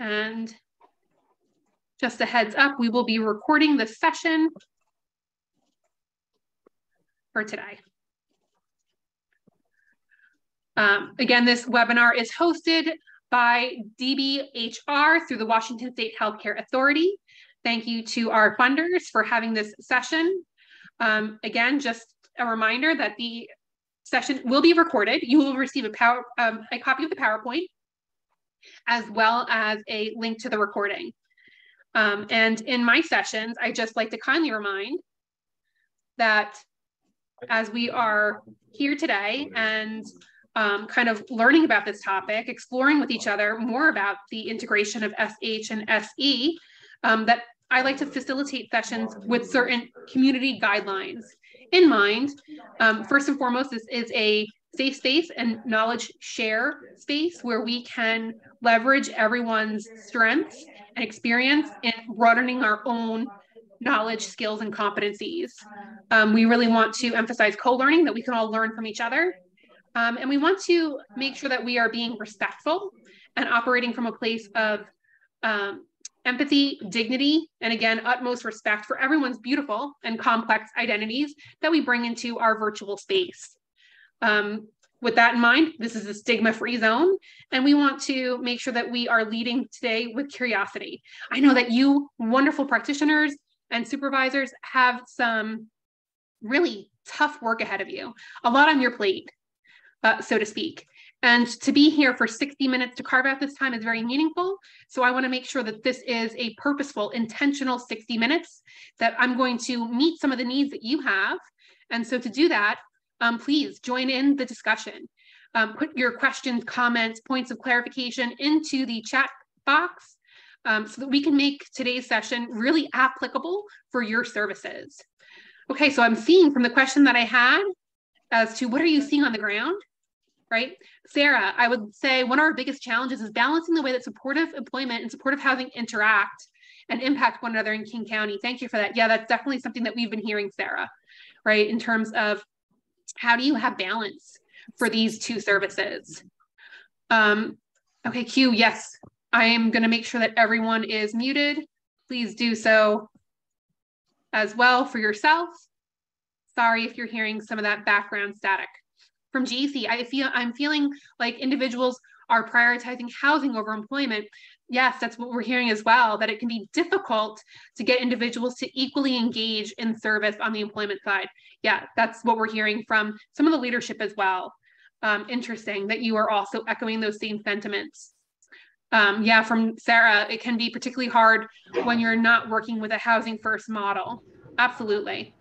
And just a heads up, we will be recording the session for today. Again, this webinar is hosted by DBHR through the Washington State Healthcare Authority. Thank you to our funders for having this session. Again, just a reminder that the session will be recorded. You will receive a copy of the PowerPoint, as well as a link to the recording. And in my sessions, I just like to kindly remind that as we are here today and kind of learning about this topic, exploring with each other more about the integration of SH and SE, that I like to facilitate sessions with certain community guidelines in mind. First and foremost, this is a safe space and knowledge share space where we can leverage everyone's strengths and experience in broadening our own knowledge, skills, and competencies. We really want to emphasize co-learning, that we can all learn from each other. And we want to make sure that we are being respectful and operating from a place of empathy, dignity, and again, utmost respect for everyone's beautiful and complex identities that we bring into our virtual space. With that in mind, this is a stigma-free zone, and we want to make sure that we are leading today with curiosity. I know that you wonderful practitioners and supervisors have some really tough work ahead of you, a lot on your plate, so to speak. And to be here for 60 minutes to carve out this time is very meaningful. So I want to make sure that this is a purposeful, intentional 60 minutes, that I'm going to meet some of the needs that you have. And so to do that, please join in the discussion. Put your questions, comments, points of clarification into the chat box so that we can make today's session really applicable for your services. Okay, so I'm seeing from the question that I had as to what are you seeing on the ground? Right? Sarah, I would say one of our biggest challenges is balancing the way that supportive employment and supportive housing interact and impact one another in King County. Thank you for that. Yeah, that's definitely something that we've been hearing, Sarah, right? In terms of how do you have balance for these two services? Okay, Q, yes, I am going to make sure that everyone is muted. Please do so as well for yourself. Sorry if you're hearing some of that background static. From GC, I'm feeling like individuals are prioritizing housing over employment. Yes, that's what we're hearing as well, that it can be difficult to get individuals to equally engage in service on the employment side. Yeah, that's what we're hearing from some of the leadership as well. Interesting that you are also echoing those same sentiments. Yeah, from Sarah, it can be particularly hard when you're not working with a housing first model. Absolutely.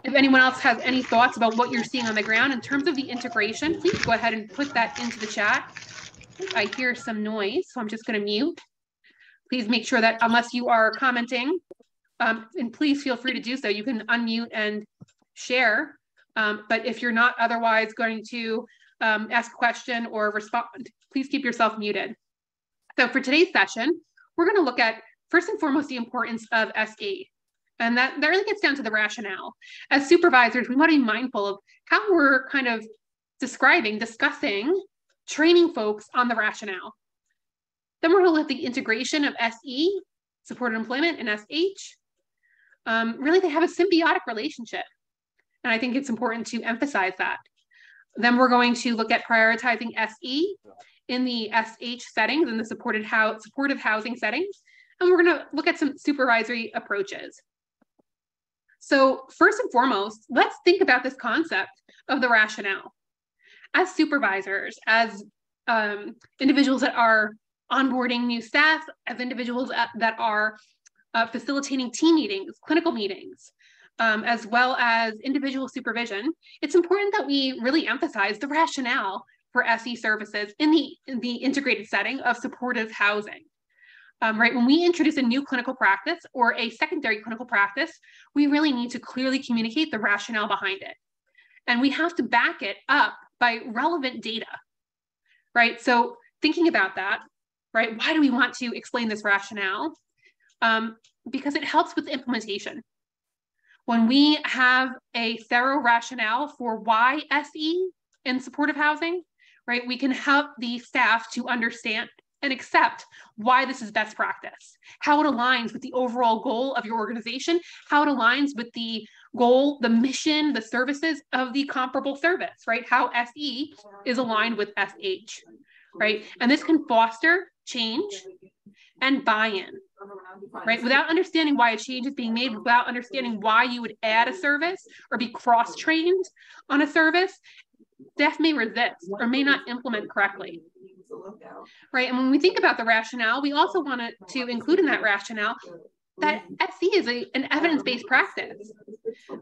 If anyone else has any thoughts about what you're seeing on the ground in terms of the integration, please go ahead and put that into the chat. I hear some noise, so I'm just going to mute. Please make sure that unless you are commenting, and please feel free to do so, you can unmute and share. But if you're not otherwise going to ask a question or respond, please keep yourself muted. So for today's session, we're going to look at, first and foremost, the importance of SE. And that really gets down to the rationale. As supervisors, we want to be mindful of how we're kind of discussing, training folks on the rationale. Then we're going to look at the integration of SE, supported employment, and SH. Really, they have a symbiotic relationship. And I think it's important to emphasize that. Then we're going to look at prioritizing SE in the SH settings, in the supportive housing settings. And we're going to look at some supervisory approaches. So first and foremost, let's think about this concept of the rationale. As supervisors, as individuals that are onboarding new staff, as individuals that are facilitating team meetings, clinical meetings, as well as individual supervision, it's important that we really emphasize the rationale for SE services in the integrated setting of supportive housing. Right, when we introduce a new clinical practice or a secondary clinical practice, we really need to clearly communicate the rationale behind it. And we have to back it up by relevant data, right? So thinking about that, right, why do we want to explain this rationale? Because it helps with implementation. When we have a thorough rationale for why SE in supportive housing, right, we can help the staff to understand and accept why this is best practice, how it aligns with the overall goal of your organization, how it aligns with the goal, the mission, the services of the comparable service, right? How SE is aligned with SH, right? And this can foster change and buy-in, right? Without understanding why a change is being made, without understanding why you would add a service or be cross-trained on a service, staff may resist or may not implement correctly, right? And when we think about the rationale, we also want to include in that rationale that SE is an evidence-based practice,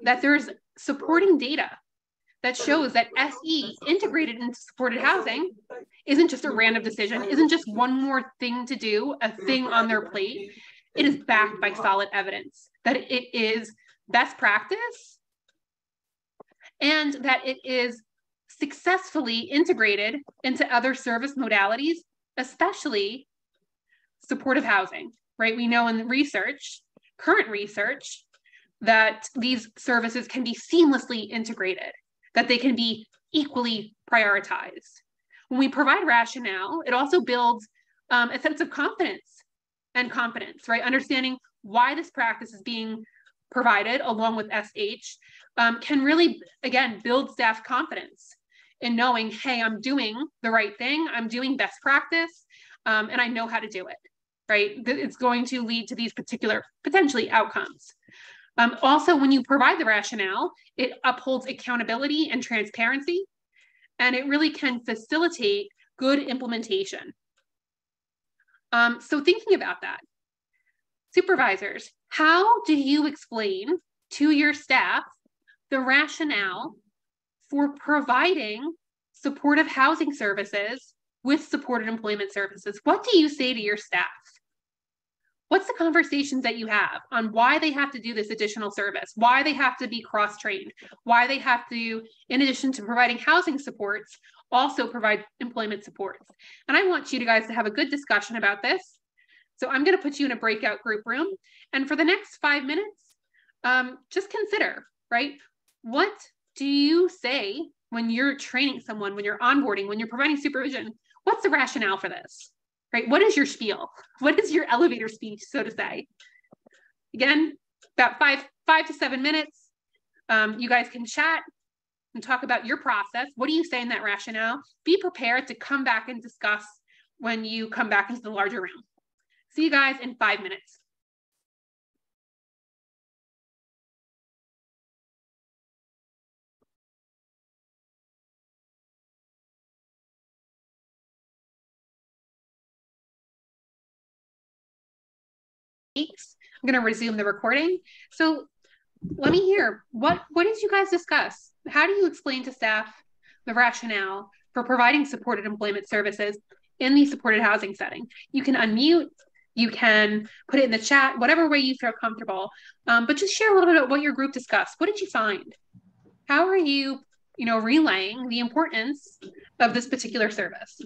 that there's supporting data that shows that SE integrated into supported housing isn't just a random decision, isn't just one more thing to do, a thing on their plate. It is backed by solid evidence that it is best practice and that it is successfully integrated into other service modalities, especially supportive housing, right? We know in research, current research, that these services can be seamlessly integrated, that they can be equally prioritized. When we provide rationale, it also builds a sense of confidence and competence, right? Understanding why this practice is being provided along with SH can really, again, build staff confidence in knowing, hey, I'm doing the right thing, I'm doing best practice, and I know how to do it, right? It's going to lead to these particular, potentially, outcomes. Also, when you provide the rationale, it upholds accountability and transparency, and it really can facilitate good implementation. So thinking about that, supervisors, how do you explain to your staff the rationale for providing supportive housing services with supported employment services? What do you say to your staff? What's the conversations that you have on why they have to do this additional service, why they have to be cross-trained, why they have to, in addition to providing housing supports, also provide employment supports? And I want you guys to have a good discussion about this. So I'm going to put you in a breakout group room. And for the next 5 minutes, just consider, right? What do you say when you're training someone, when you're onboarding, when you're providing supervision? What's the rationale for this? Right? What is your spiel? What is your elevator speech, so to say? Again, about five to 7 minutes. You guys can chat and talk about your process. What do you say in that rationale? Be prepared to come back and discuss when you come back into the larger room. See you guys in 5 minutes. I'm going to resume the recording. So let me hear, what did you guys discuss? How do you explain to staff the rationale for providing supported employment services in the supported housing setting? You can unmute, you can put it in the chat, whatever way you feel comfortable, but just share a little bit about what your group discussed. What did you find? How are you, relaying the importance of this particular service?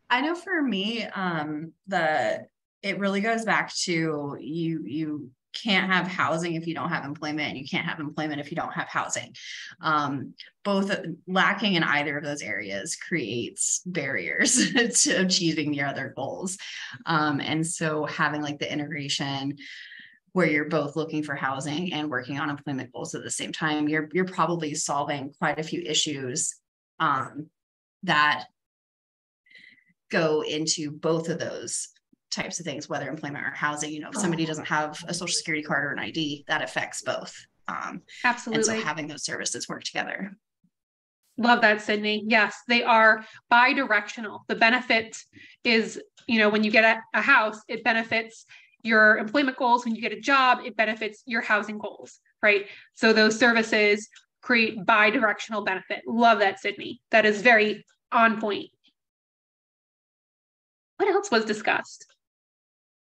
I know for me, it really goes back to you can't have housing if you don't have employment, and you can't have employment if you don't have housing. Both lacking in either of those areas creates barriers to achieving your other goals. And so having like the integration where you're both looking for housing and working on employment goals at the same time, you're probably solving quite a few issues that go into both of those types of things, whether employment or housing. If somebody doesn't have a social security card or an ID, that affects both. Absolutely. And so having those services work together. Love that, Sydney. Yes, they are bi-directional. The benefit is, when you get a house, it benefits your employment goals. When you get a job, it benefits your housing goals, right? So those services create bi-directional benefit. Love that, Sydney. That is very on point. What else was discussed?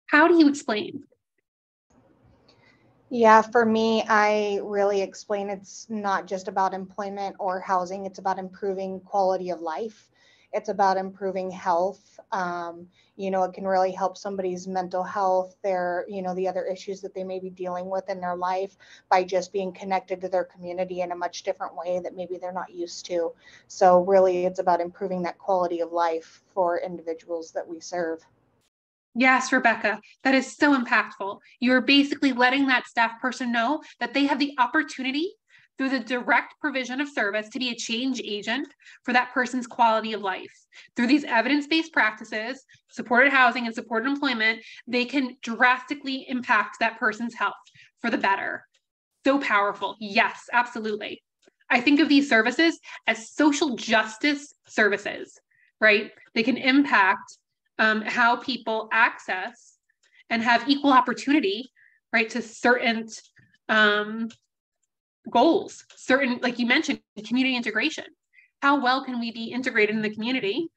How do you explain? Yeah, for me, I really explain it's not just about employment or housing. It's about improving quality of life. it's about improving health. It can really help somebody's mental health, their, the other issues that they may be dealing with in their life by just being connected to their community in a much different way that maybe they're not used to. So really, it's about improving that quality of life for individuals that we serve. Yes, Rebecca, that is so impactful. You're basically letting that staff person know that they have the opportunity through the direct provision of service to be a change agent for that person's quality of life. Through these evidence-based practices, supported housing and supported employment, they can drastically impact that person's health for the better. So powerful. Yes, absolutely. I think of these services as social justice services, right? They can impact how people access and have equal opportunity, right, to certain goals, certain, like you mentioned, community integration. How well can we be integrated in the community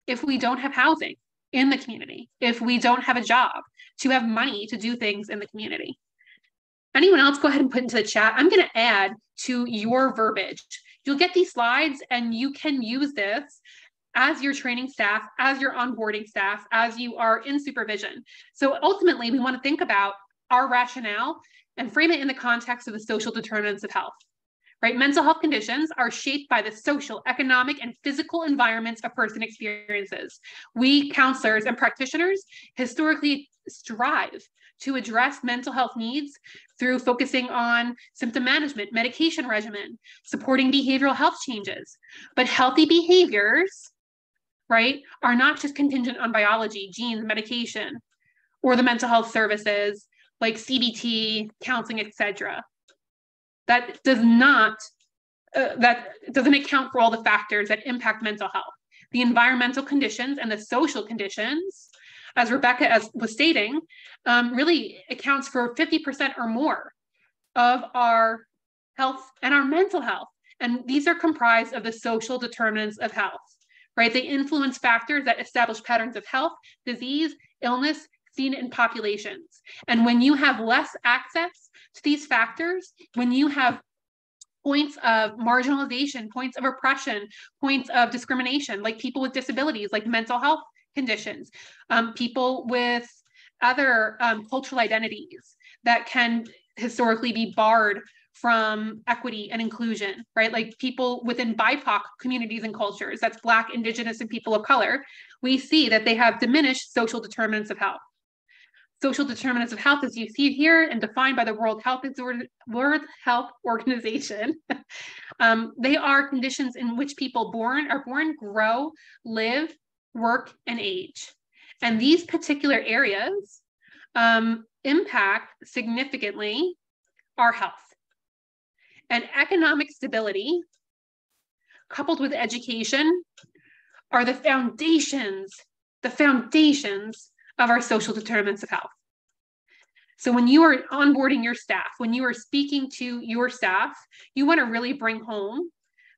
if we don't have housing in the community, if we don't have a job, to have money to do things in the community? Anyone else, go ahead and put into the chat. I'm going to add to your verbiage. You'll get these slides and you can use this as your training staff, as your onboarding staff, as you are in supervision. So ultimately, we want to think about our rationale and frame it in the context of the social determinants of health, right? Mental health conditions are shaped by the social, economic, and physical environments a person experiences. We counselors and practitioners historically strive to address mental health needs through focusing on symptom management, medication regimen, supporting behavioral health changes. But healthy behaviors, right, are not just contingent on biology, genes, medication, or the mental health services like CBT, counseling, etc. That doesn't account for all the factors that impact mental health. The environmental conditions and the social conditions, as Rebecca was stating, really accounts for 50% or more of our health and our mental health. And these are comprised of the social determinants of health, right? They influence factors that establish patterns of health, disease, illness, seen in populations. And when you have less access to these factors, when you have points of marginalization, points of oppression, points of discrimination, like people with disabilities, like mental health conditions, people with other cultural identities that can historically be barred from equity and inclusion, right? Like people within BIPOC communities and cultures, that's Black, Indigenous, and people of color, we see that they have diminished social determinants of health. Social determinants of health, as you see here, and defined by the World Health Organization, they are conditions in which people are born, grow, live, work, and age. And these particular areas impact significantly our health. And economic stability, coupled with education, are the foundations of our social determinants of health. So when you are onboarding your staff, when you are speaking to your staff, you want to really bring home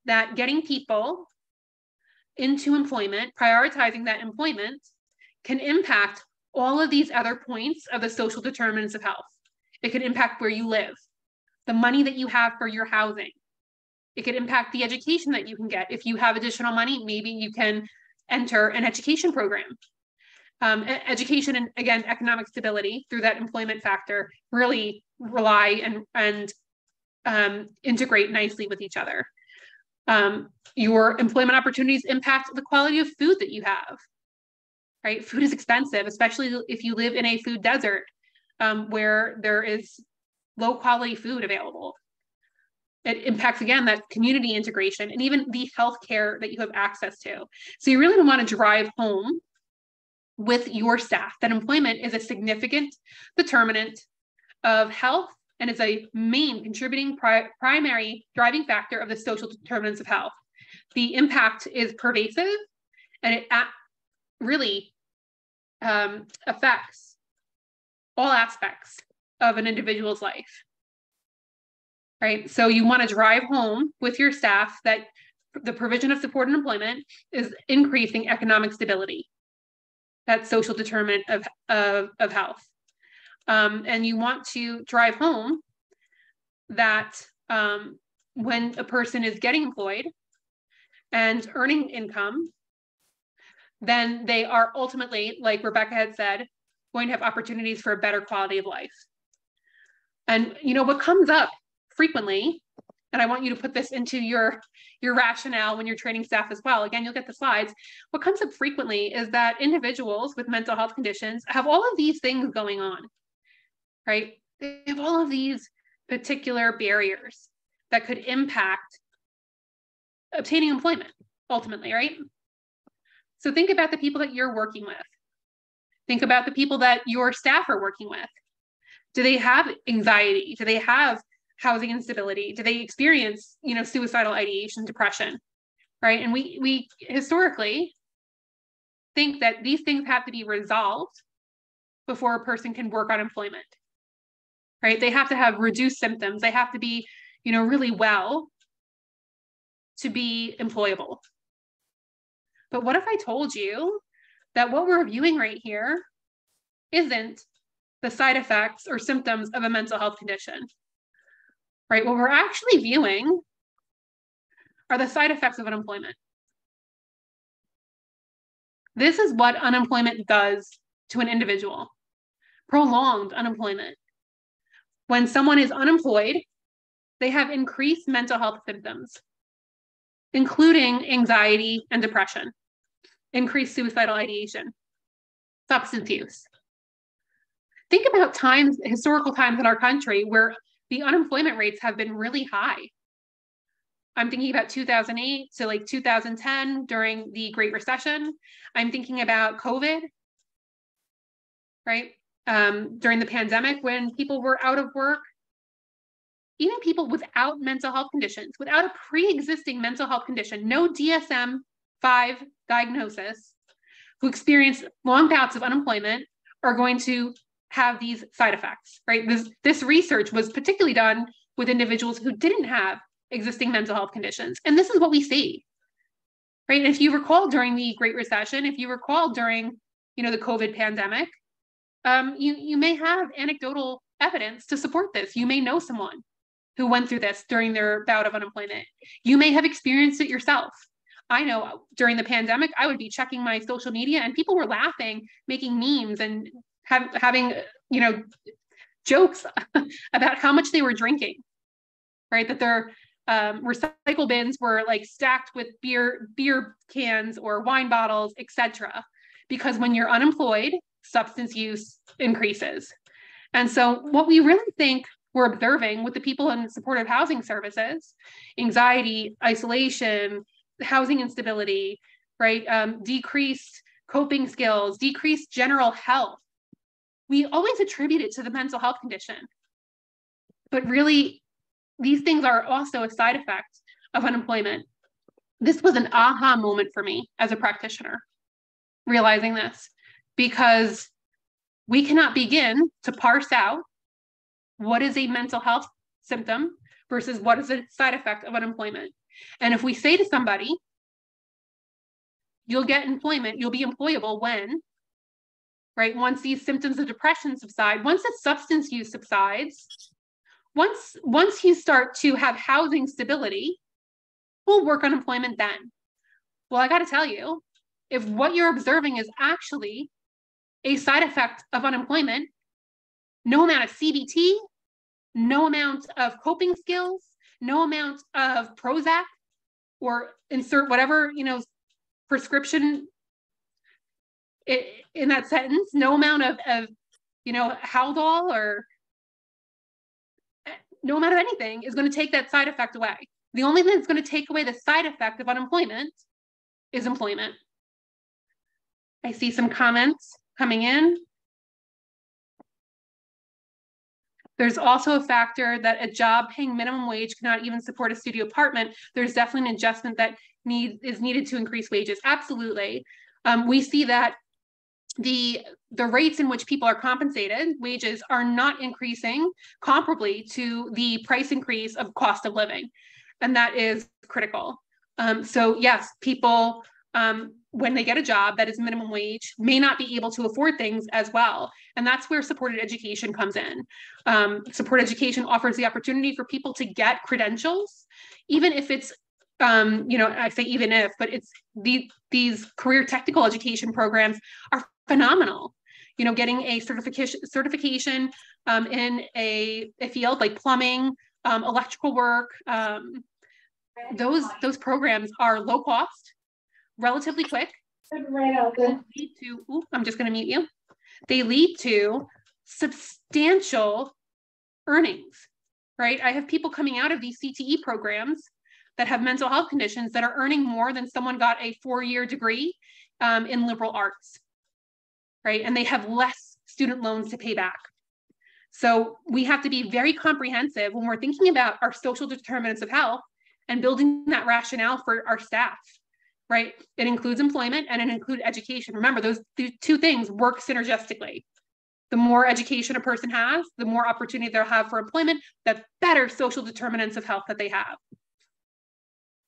that getting people into employment, prioritizing that employment, can impact all of these other points of the social determinants of health. It could impact where you live, the money that you have for your housing. It could impact the education that you can get. If you have additional money, maybe you can enter an education program. Education and, again, economic stability through that employment factor really rely and integrate nicely with each other. Your employment opportunities impact the quality of food that you have, right? Food is expensive, especially if you live in a food desert where there is low quality food available. It impacts, again, that community integration and even the healthcare that you have access to. So you really want to drive home with your staff that employment is a significant determinant of health and is a main contributing primary driving factor of the social determinants of health. The impact is pervasive and it really affects all aspects of an individual's life, right? So you want to drive home with your staff that the provision of support and employment is increasing economic stability. That's social determinant of health. And you want to drive home that when a person is getting employed and earning income, then they are ultimately, like Rebecca had said, going to have opportunities for a better quality of life. And what comes up frequently, and I want you to put this into your rationale when you're training staff as well. Again, you'll get the slides. What comes up frequently is that individuals with mental health conditions have all of these things going on, right? They have all of these particular barriers that could impact obtaining employment, ultimately, right? So think about the people that you're working with. Think about the people that your staff are working with. Do they have anxiety? Do they have housing instability? Do they experience, suicidal ideation, depression, right? And we historically think that these things have to be resolved before a person can work on employment, right? They have to have reduced symptoms. They have to be, really well to be employable. But what if I told you that what we're viewing right here isn't the side effects or symptoms of a mental health condition, right? What we're actually viewing are the side effects of unemployment. This is what unemployment does to an individual. Prolonged unemployment. When someone is unemployed, they have increased mental health symptoms, including anxiety and depression, increased suicidal ideation, substance use. Think about historical times in our country where the unemployment rates have been really high. I'm thinking about 2008 to like 2010 during the Great Recession. I'm thinking about COVID, right? During the pandemic when people were out of work. Even people without mental health conditions, without a pre-existing mental health condition, no DSM-5 diagnosis, who experience long bouts of unemployment are going to have these side effects, right? This research was particularly done with individuals who didn't have existing mental health conditions. And this is what we see, right? And if you recall during the Great Recession, if you recall during, the COVID pandemic, you may have anecdotal evidence to support this. You may know someone who went through this during their bout of unemployment. You may have experienced it yourself. I know during the pandemic, I would be checking my social media and people were laughing, making memes and having, jokes about how much they were drinking, right? That their recycle bins were like stacked with beer cans or wine bottles, etc. Because when you're unemployed, substance use increases. And so what we really think we're observing with the people in supportive housing services, anxiety, isolation, housing instability, right? Decreased coping skills, decreased general health. We always attribute it to the mental health condition. But really, these things are also a side effect of unemployment. This was an aha moment for me as a practitioner, realizing this, because we cannot begin to parse out what is a mental health symptom versus what is a side effect of unemployment. And if we say to somebody, you'll get employment, you'll be employable when, right? Once these symptoms of depression subside, once the substance use subsides, once you start to have housing stability, we'll work on employment then. Well, I got to tell you, if what you're observing is actually a side effect of unemployment, no amount of CBT, no amount of coping skills, no amount of Prozac, or insert whatever, prescription in that sentence, no amount of Haldol or no amount of anything is going to take that side effect away. The only thing that's going to take away the side effect of unemployment is employment. I see some comments coming in. There's also a factor that a job paying minimum wage cannot even support a studio apartment. There's definitely an adjustment that is needed to increase wages. Absolutely. We see that the rates in which people are compensated, wages, are not increasing comparably to the price increase of cost of living. And that is critical. So yes, people, when they get a job that is minimum wage, may not be able to afford things as well. And that's where supported education comes in. Supported education offers the opportunity for people to get credentials, even if it's I say even if, but it's these career technical education programs are phenomenal. Getting a certification in a field like plumbing, electrical work, those programs are low cost, relatively quick. Lead to, I'm just going to mute you. They lead to substantial earnings, right? I have people coming out of these CTE programs that have mental health conditions that are earning more than someone got a 4-year degree in liberal arts, right? And they have less student loans to pay back. So we have to be very comprehensive when we're thinking about our social determinants of health and building that rationale for our staff, right? It includes employment and it includes education. Remember, those two things work synergistically. The more education a person has, the more opportunity they'll have for employment, the better social determinants of health that they have.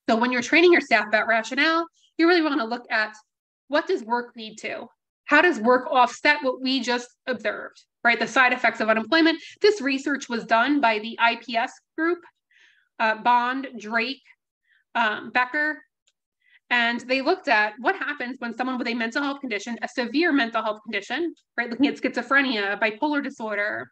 So when you're training your staff about rationale, you really want to look at what does work lead to? How does work offset what we just observed, right? The side effects of unemployment. This research was done by the IPS group, Bond, Drake, Becker, and they looked at what happens when someone with a mental health condition, a severe mental health condition, right? Looking at schizophrenia, bipolar disorder,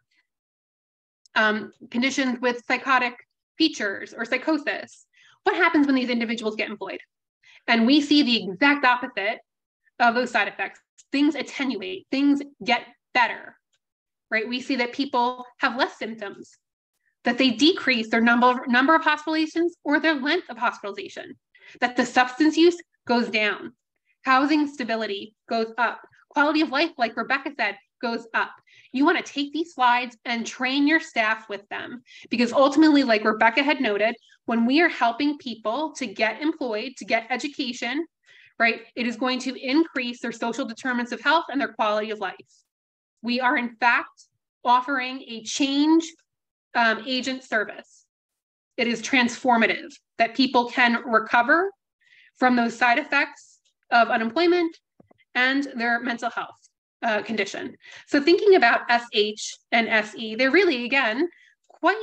conditions with psychotic features or psychosis. What happens when these individuals get employed? And we see the exact opposite of those side effects. Things attenuate, things get better, right? We see that people have less symptoms, that they decrease their number of hospitalizations or their length of hospitalization, that the substance use goes down, housing stability goes up, quality of life, like Rebecca said, goes up. You want to take these slides and train your staff with them, because ultimately, like Rebecca had noted, when we are helping people to get employed, to get education, right, it is going to increase their social determinants of health and their quality of life. We are, in fact, offering a change agent service. It is transformative, that people can recover from those side effects of unemployment and their mental health condition. So thinking about SH and SE, they're really, again, quite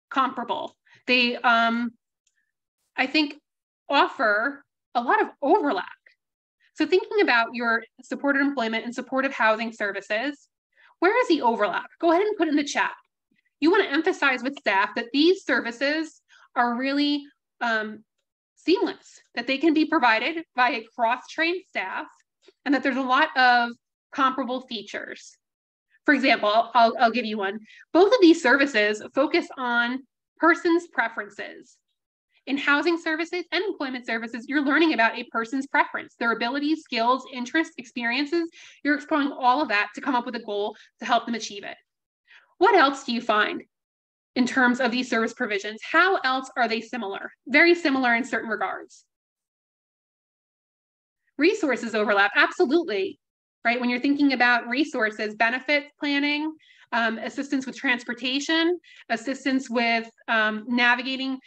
comparable. They, I think, offer a lot of overlap. So thinking about your supported employment and supportive housing services, where is the overlap? Go ahead and put in the chat. You want to emphasize with staff that these services are really seamless, that they can be provided by a cross-trained staff, and that there's a lot of comparable features. For example, I'll give you one. Both of these services focus on persons' preferences. In housing services and employment services, you're learning about a person's preference, their abilities, skills, interests, experiences. You're exploring all of that to come up with a goal to help them achieve it. What else do you find in terms of these service provisions? How else are they similar? Very similar in certain regards. Resources overlap, absolutely, right? When you're thinking about resources, benefits planning, assistance with transportation, assistance with navigating,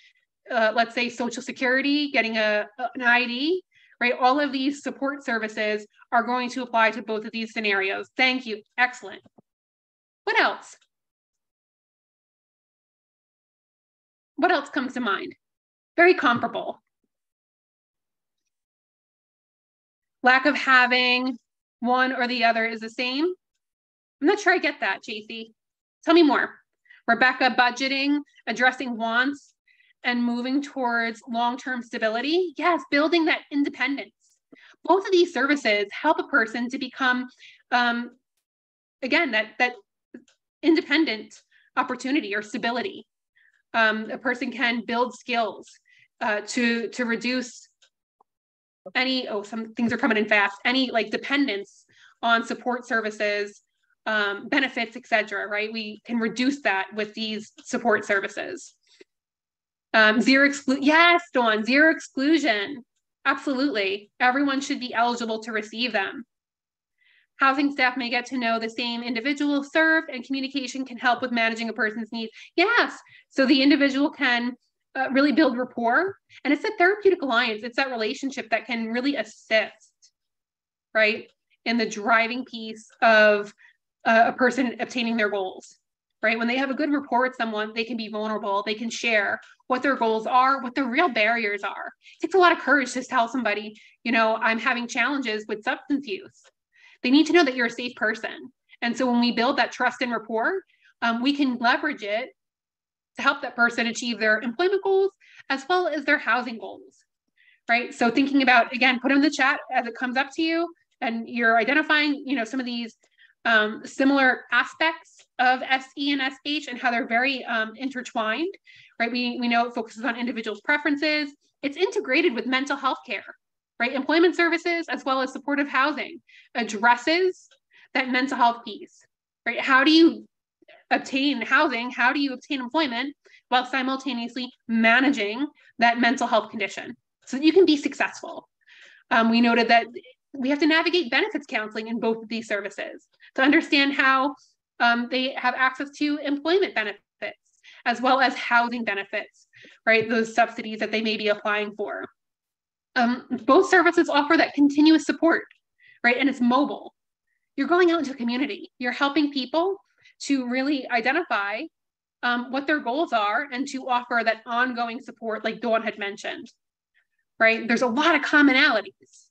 let's say, Social Security, getting an ID, right? All of these support services are going to apply to both of these scenarios. Thank you, excellent. What else? What else comes to mind? Very comparable. Lack of having one or the other is the same. I'm not sure I get that, JC. Tell me more. Rebecca, budgeting, addressing wants, and moving towards long-term stability. Yes, building that independence. Both of these services help a person to become, again, that independent opportunity or stability. A person can build skills to reduce any, some things are coming in fast, any like dependence on support services, benefits, etc. Right? We can reduce that with these support services. Zero exclusion, yes, Dawn, zero exclusion. Absolutely. Everyone should be eligible to receive them. Housing staff may get to know the same individual served, and communication can help with managing a person's needs. Yes, so the individual can really build rapport, and it's a therapeutic alliance. It's that relationship that can really assist, right, in the driving piece of a person obtaining their goals. right? When they have a good rapport with someone, they can be vulnerable, they can share what their goals are, what their real barriers are. It takes a lot of courage to tell somebody, I'm having challenges with substance use. They need to know that you're a safe person. And so when we build that trust and rapport, we can leverage it to help that person achieve their employment goals as well as their housing goals, right? So thinking about, again, put in the chat as it comes up to you and you're identifying, some of these similar aspects of SE and SH and how they're very intertwined, right? We know it focuses on individuals' preferences. It's integrated with mental health care, right? Employment services as well as supportive housing addresses that mental health piece, right? How do you obtain housing? How do you obtain employment while simultaneously managing that mental health condition so that you can be successful? We noted that we have to navigate benefits counseling in both of these services to understand how they have access to employment benefits as well as housing benefits, right? Those subsidies that they may be applying for. Both services offer that continuous support, right? And it's mobile. You're going out into the community. You're helping people to really identify what their goals are and to offer that ongoing support like Dawn had mentioned, right? There's a lot of commonalities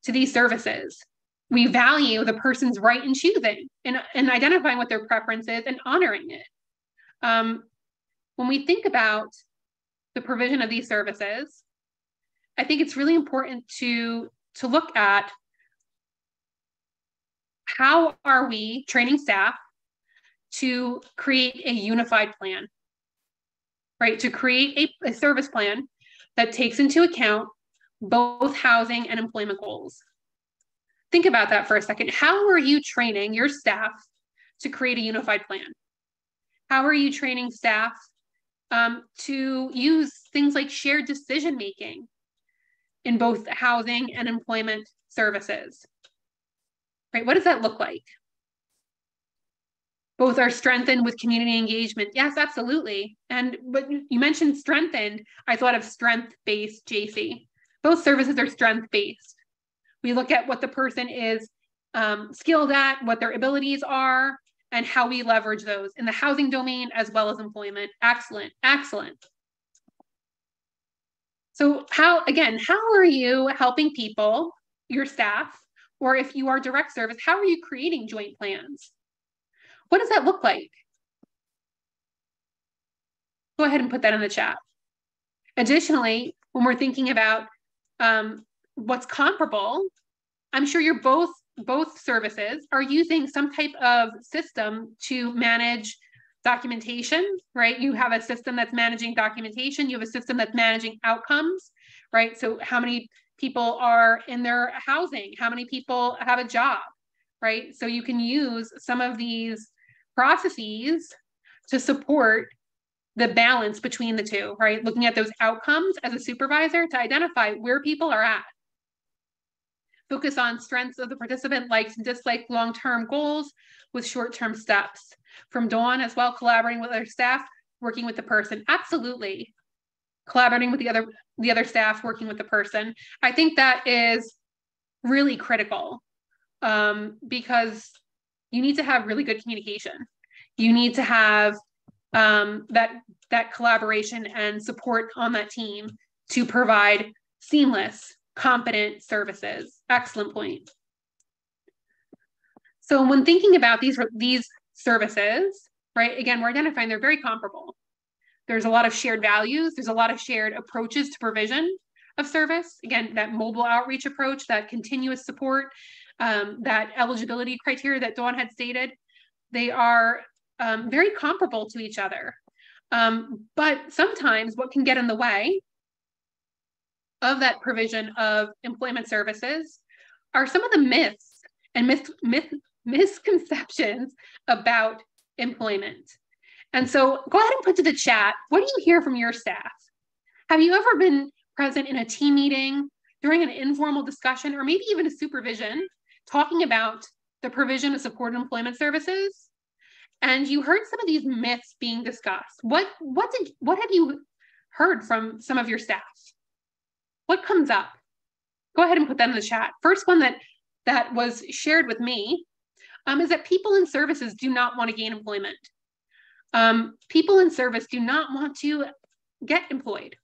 to these services. We value the person's right in choosing and identifying what their preference is and honoring it. When we think about the provision of these services, I think it's really important to look at how are we training staff to create a unified plan, right? To create a service plan that takes into account both housing and employment goals. Think about that for a second. How are you training your staff to create a unified plan? How are you training staff to use things like shared decision-making in both housing and employment services, right? What does that look like? Both are strengthened with community engagement. Yes, absolutely. And but you mentioned strengthened, I thought of strength-based, JC. Both services are strength-based. We look at what the person is skilled at, what their abilities are, and how we leverage those in the housing domain as well as employment. Excellent, excellent. So how are you helping people, your staff, or if you are direct service, how are you creating joint plans? What does that look like? Go ahead and put that in the chat. Additionally, when we're thinking about what's comparable, I'm sure you're both services are using some type of system to manage documentation, right? You have a system that's managing documentation. You have a system that's managing outcomes, right? So how many people are in their housing? How many people have a job, right? So you can use some of these processes to support the balance between the two, right? Looking at those outcomes as a supervisor to identify where people are at. Focus on strengths of the participant, likes and dislikes, long-term goals with short-term steps. From Dawn as well, collaborating with other staff, working with the person. Absolutely. Collaborating with the other staff, working with the person. I think that is really critical because you need to have really good communication. You need to have that collaboration and support on that team to provide seamless, competent services. Excellent point. So when thinking about these services, right, again, we're identifying they're very comparable. There's a lot of shared values. There's a lot of shared approaches to provision of service. Again, that mobile outreach approach, that continuous support, that eligibility criteria that Dawn had stated, they are very comparable to each other. But sometimes what can get in the way of that provision of employment services are some of the myths and misconceptions about employment. And so go ahead and put to the chat, what do you hear from your staff? Have you ever been present in a team meeting during an informal discussion or maybe even a supervision talking about the provision of supported employment services? And you heard some of these myths being discussed. What have you heard from some of your staff? What comes up? Go ahead and put that in the chat. First one that was shared with me is that people in services do not want to gain employment. People in service do not want to get employed.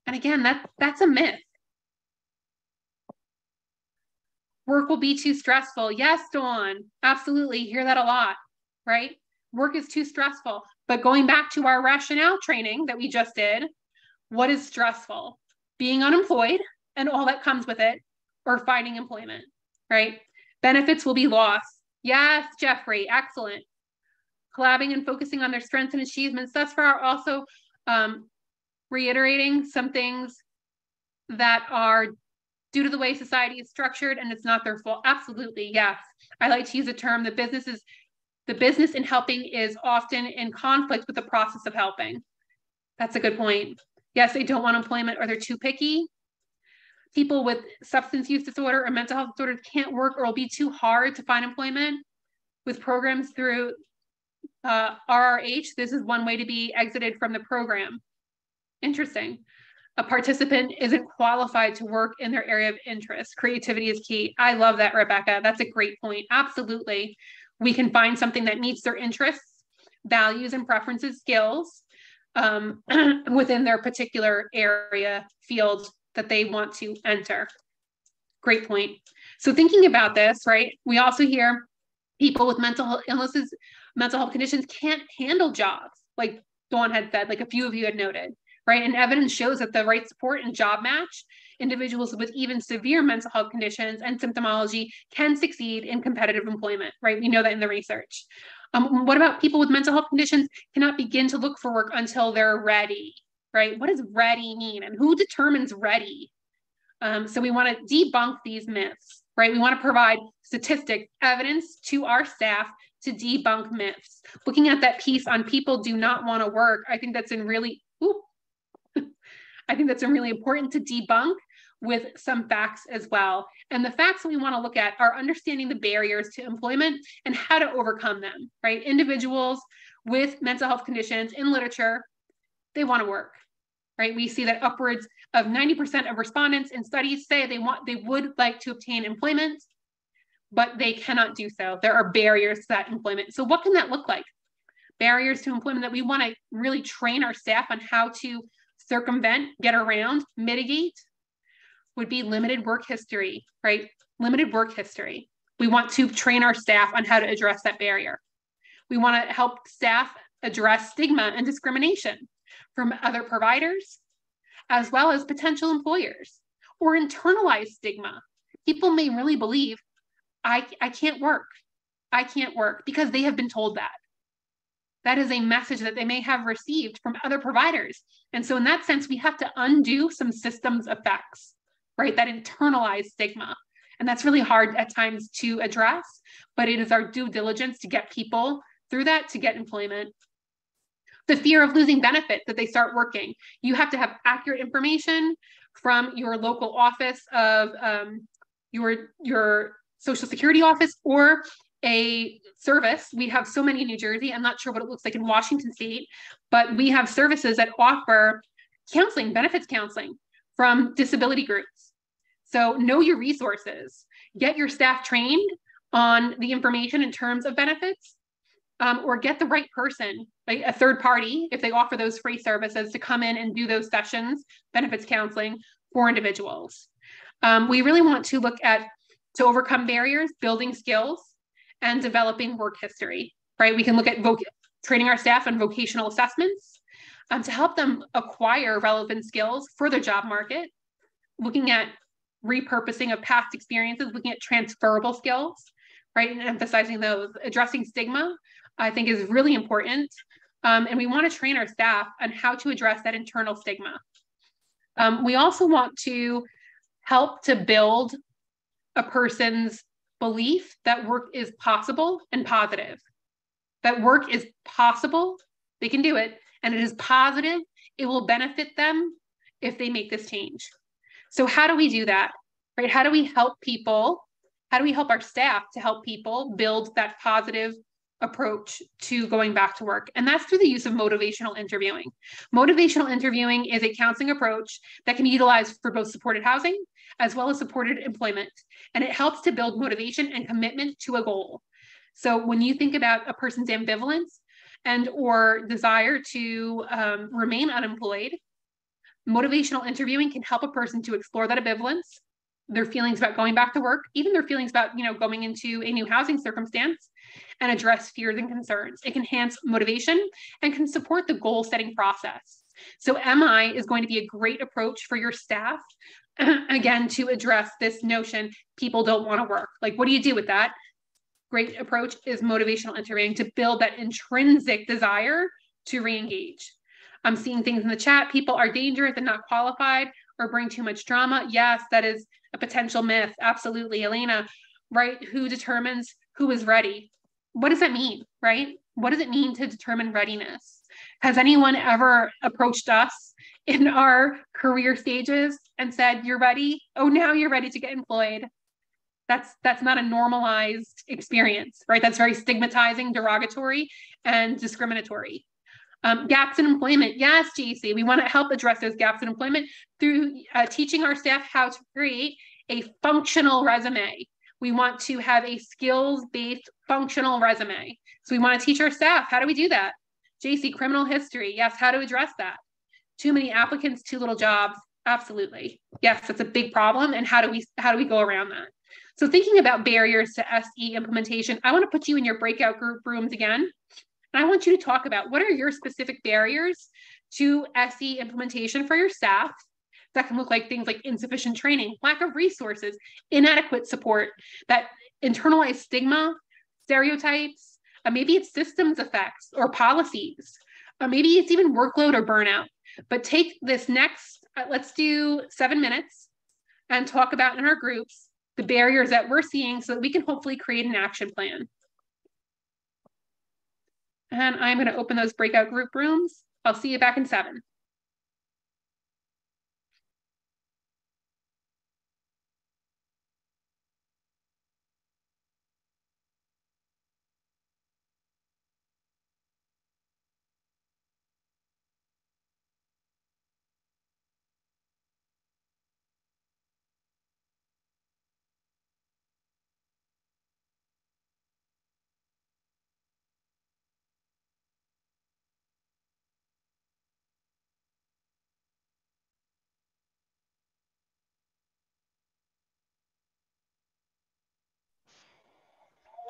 And again, that's a myth. Work will be too stressful. Yes, Dawn, absolutely. Hear that a lot, right? Work is too stressful. But going back to our rationale training that we just did, what is stressful? Being unemployed and all that comes with it, or finding employment, right? Benefits will be lost. Yes, Jeffrey, excellent. Collabing and focusing on their strengths and achievements. Thus far, also reiterating some things that are due to the way society is structured and it's not their fault. Absolutely, yes. I like to use a term, the business in helping is often in conflict with the process of helping. That's a good point. Yes, they don't want employment or they're too picky. People with substance use disorder or mental health disorders can't work or will be too hard to find employment. With programs through RRH, this is one way to be exited from the program. Interesting. A participant isn't qualified to work in their area of interest. Creativity is key. I love that, Rebecca. That's a great point. Absolutely. We can find something that meets their interests, values, and preferences, skills within their particular area, field that they want to enter. Great point. So thinking about this, right, we also hear people with mental health illnesses, mental health conditions can't handle jobs, like Dawn had said, like a few of you had noted. Right? And evidence shows that the right support and job match, individuals with even severe mental health conditions and symptomology can succeed in competitive employment, right? We know that in the research. What about people with mental health conditions cannot begin to look for work until they're ready, right? What does ready mean? And who determines ready? So we want to debunk these myths, right? We want to provide statistics, evidence to our staff to debunk myths. Looking at that piece on people do not want to work, I think that's really important to debunk with some facts as well. And the facts that we want to look at are understanding the barriers to employment and how to overcome them, right? Individuals with mental health conditions in literature, they want to work, right? We see that upwards of 90% of respondents in studies say they would like to obtain employment, but they cannot do so. There are barriers to that employment. So what can that look like? Barriers to employment that we want to really train our staff on how to circumvent, get around, mitigate would be limited work history, right? Limited work history. We want to train our staff on how to address that barrier. We want to help staff address stigma and discrimination from other providers, as well as potential employers, or internalize stigma. People may really believe, I can't work. I can't work because they have been told that. That is a message that they may have received from other providers. And so in that sense, we have to undo some systems effects, right? That internalized stigma. And that's really hard at times to address, but it is our due diligence to get people through that, to get employment. The fear of losing benefits that they start working. You have to have accurate information from your local office of your Social Security office or a service. We have so many in New Jersey. I'm not sure what it looks like in Washington State, but we have services that offer counseling, benefits counseling from disability groups. So know your resources, get your staff trained on the information in terms of benefits, or get the right person, like a third party, if they offer those free services, to come in and do those sessions, benefits counseling for individuals. We really want to look at, to overcome barriers, building skills, and developing work history, right? We can look at training our staff on vocational assessments to help them acquire relevant skills for their job market, looking at repurposing of past experiences, looking at transferable skills, right? And emphasizing those. Addressing stigma, I think, is really important. And we want to train our staff on how to address that internal stigma. We also want to help to build a person's belief that work is possible and positive. That work is possible, they can do it, and it is positive, it will benefit them if they make this change. So how do we do that, right? How do we help people? How do we help our staff to help people build that positive approach to going back to work? And that's through the use of motivational interviewing. Motivational interviewing is a counseling approach that can be utilized for both supported housing as well as supported employment. And it helps to build motivation and commitment to a goal. So when you think about a person's ambivalence and or desire to remain unemployed, motivational interviewing can help a person to explore that ambivalence, their feelings about going back to work, even their feelings about, going into a new housing circumstance, and address fears and concerns. It can enhance motivation and can support the goal setting process. So MI is going to be a great approach for your staff, again, to address this notion people don't want to work. Like, what do you do with that? Great approach is motivational interviewing to build that intrinsic desire to re-engage. I'm seeing things in the chat. People are dangerous and not qualified or bring too much drama. Yes, that is a potential myth. Absolutely. Elena, right? Who determines who is ready? What does that mean, right? What does it mean to determine readiness? Has anyone ever approached us in our career stages and said, you're ready? Oh, now you're ready to get employed. That's not a normalized experience, right? That's very stigmatizing, derogatory, and discriminatory. Gaps in employment. Yes, JC, we want to help address those gaps in employment through teaching our staff how to create a functional resume. We want to have a skills-based functional resume. So we want to teach our staff, how do we do that? JC, criminal history. Yes, how to address that? Too many applicants, too little jobs. Absolutely. Yes, that's a big problem. And how do we go around that? So thinking about barriers to SE implementation, I want to put you in your breakout group rooms again. And I want you to talk about what are your specific barriers to SE implementation for your staff. That can look like things like insufficient training, lack of resources, inadequate support, that internalized stigma, stereotypes, maybe it's systems effects or policies, maybe it's even workload or burnout. But take this next, let's do 7 minutes and talk about in our groups the barriers that we're seeing so that we can hopefully create an action plan. And I'm going to open those breakout group rooms. I'll see you back in 7.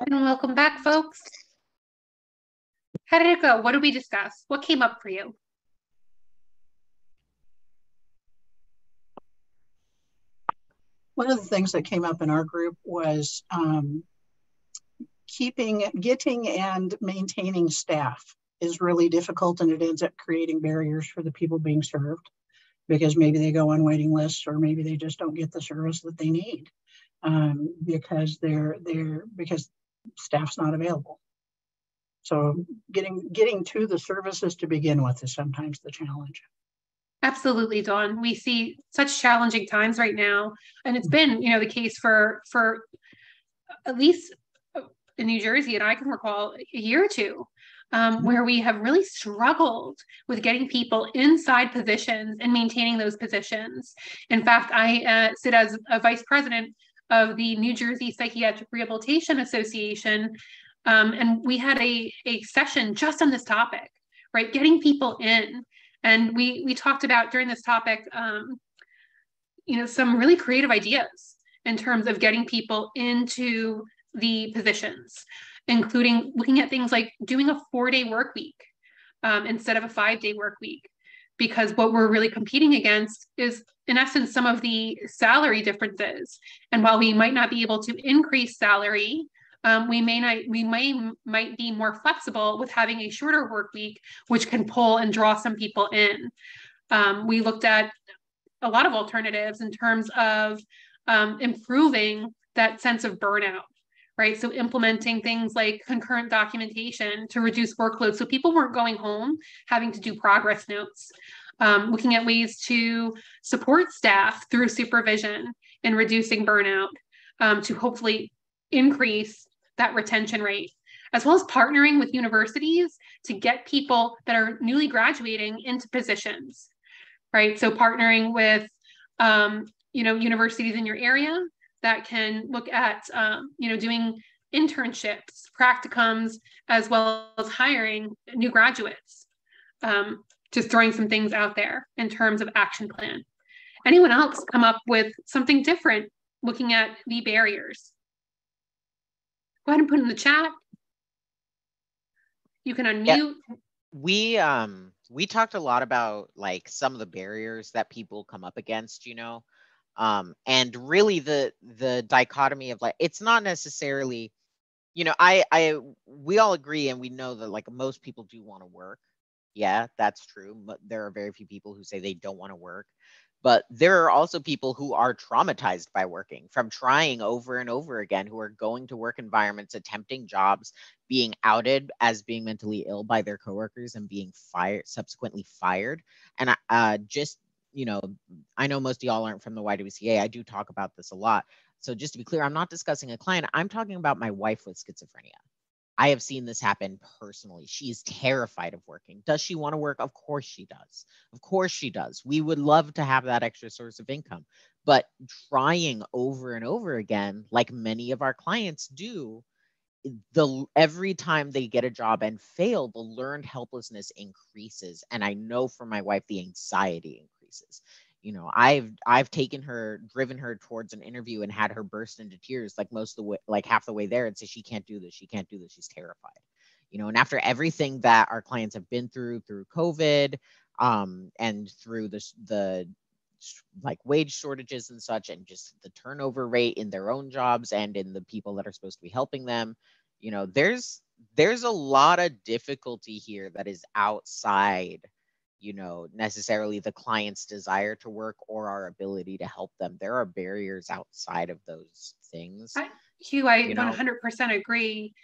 And welcome back, folks. How did it go? What did we discuss? What came up for you? One of the things that came up in our group was getting and maintaining staff is really difficult, and it ends up creating barriers for the people being served because maybe they go on waiting lists or maybe they just don't get the service that they need because because staff's not available. So getting to the services to begin with is sometimes the challenge. Absolutely, Dawn. We see such challenging times right now, and it's been, the case for at least in New Jersey, and I can recall a year or two, where we have really struggled with getting people inside positions and maintaining those positions. In fact, I sit as a vice president of the New Jersey Psychiatric Rehabilitation Association, and we had a session just on this topic, right? Getting people in. And we talked about during this topic, some really creative ideas in terms of getting people into the positions, including looking at things like doing a 4-day work week instead of a 5-day work week. Because what we're really competing against is, in essence, some of the salary differences. And while we might not be able to increase salary, we might be more flexible with having a shorter work week, which can pull and draw some people in. We looked at a lot of alternatives in terms of improving that sense of burnout, right? So implementing things like concurrent documentation to reduce workload so people weren't going home having to do progress notes. Looking at ways to support staff through supervision and reducing burnout to hopefully increase that retention rate, as well as partnering with universities to get people that are newly graduating into positions, right? So partnering with, universities in your area that can look at, doing internships, practicums, as well as hiring new graduates. Just throwing some things out there in terms of action plan. Anyone else come up with something different looking at the barriers? Go ahead and put in the chat. You can unmute. Yeah. We talked a lot about like some of the barriers that people come up against, and really the dichotomy of like, it's not necessarily, we all agree and we know that like most people do want to work. Yeah, that's true. But there are very few people who say they don't want to work. But there are also people who are traumatized by working, from trying over and over again, who are going to work environments, attempting jobs, being outed as being mentally ill by their coworkers and being subsequently fired. And I know most of y'all aren't from the YWCA. I do talk about this a lot. So just to be clear, I'm not discussing a client. I'm talking about my wife with schizophrenia. I have seen this happen personally. She is terrified of working. Does she want to work? Of course she does. Of course she does. We would love to have that extra source of income. But trying over and over again, like many of our clients do, every time they get a job and fail, the learned helplessness increases. And I know for my wife, the anxiety increases. I've driven her towards an interview and had her burst into tears like most of the way, like half the way there, and say she can't do this, she's terrified. And after everything that our clients have been through COVID, and through the like wage shortages and such, and just the turnover rate in their own jobs and in the people that are supposed to be helping them, there's a lot of difficulty here that is outside necessarily the client's desire to work or our ability to help them. There are barriers outside of those things. Hugh, I 100% agree.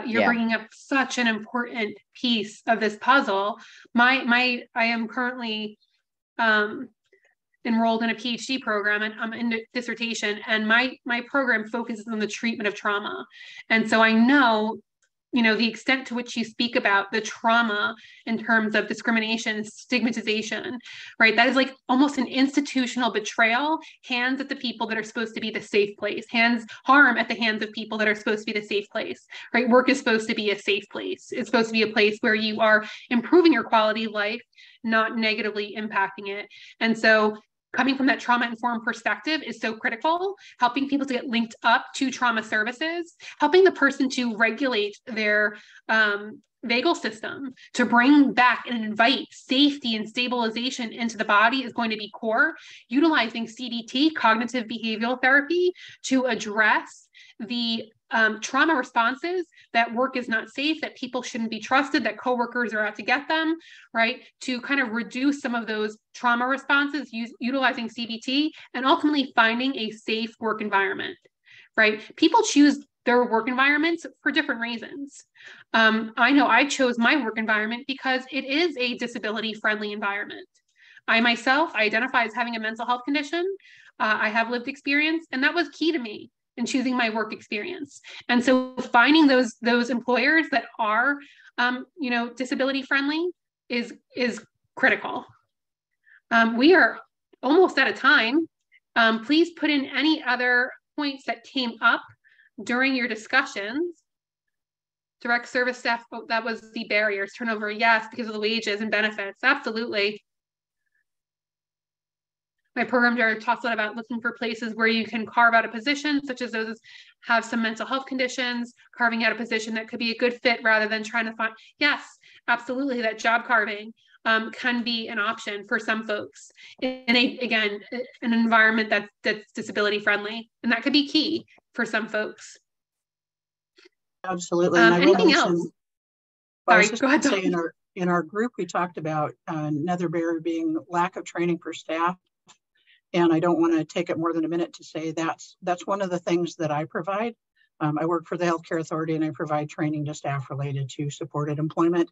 You're bringing up such an important piece of this puzzle. I am currently enrolled in a PhD program, and I'm in dissertation, and my program focuses on the treatment of trauma. And so I know the extent to which you speak about the trauma in terms of discrimination, stigmatization, right? That is like almost an institutional betrayal, hands at the people that are supposed to be the safe place, harm at the hands of people that are supposed to be the safe place, right? Work is supposed to be a safe place. It's supposed to be a place where you are improving your quality of life, not negatively impacting it. And so coming from that trauma-informed perspective is so critical, helping people to get linked up to trauma services, helping the person to regulate their vagal system, to bring back and invite safety and stabilization into the body is going to be core. Utilizing CBT, cognitive behavioral therapy, to address the trauma responses, that work is not safe, that people shouldn't be trusted, that coworkers are out to get them, right? To kind of reduce some of those trauma responses, utilizing CBT, and ultimately finding a safe work environment, right? People choose their work environments for different reasons. I know I chose my work environment because it is a disability-friendly environment. I myself identify as having a mental health condition. I have lived experience, and that was key to me in choosing my work experience. And so finding those employers that are, disability friendly is critical. We are almost out of time. Please put in any other points that came up during your discussions. Direct service staff, that was the barriers. Turnover, yes, because of the wages and benefits, absolutely. My program director talks a lot about looking for places where you can carve out a position, such as those have some mental health conditions, carving out a position that could be a good fit rather than trying to find, yes, absolutely, that job carving can be an option for some folks in an environment that's disability friendly, and that could be key for some folks. Absolutely. Anything else? Sorry, go ahead. In our group, we talked about another barrier being lack of training for staff. And I don't want to take it more than a minute to say that's one of the things that I provide. I work for the Healthcare Authority, and I provide training to staff related to supported employment.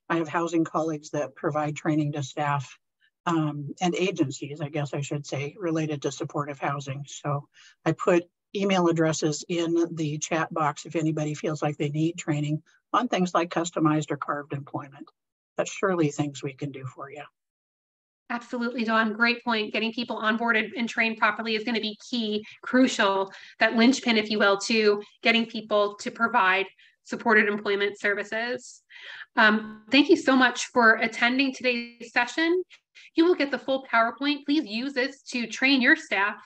I have housing colleagues that provide training to staff and agencies, I guess I should say, related to supportive housing. So I put email addresses in the chat box if anybody feels like they need training on things like customized or carved employment. That's surely things we can do for you. Absolutely, Dawn. Great point. Getting people onboarded and trained properly is going to be key, crucial, that linchpin, if you will, to getting people to provide supported employment services. Thank you so much for attending today's session. You will get the full PowerPoint. Please use this to train your staff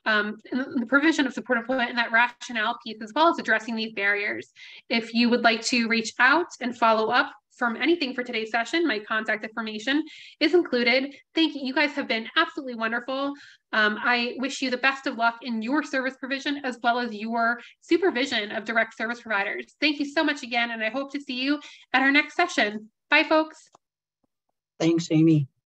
in the provision of support employment and that rationale piece, as well as addressing these barriers. If you would like to reach out and follow up from anything for today's session, my contact information is included. Thank you. You guys have been absolutely wonderful. I wish you the best of luck in your service provision as well as your supervision of direct service providers. Thank you so much again, and I hope to see you at our next session. Bye, folks. Thanks, Amy.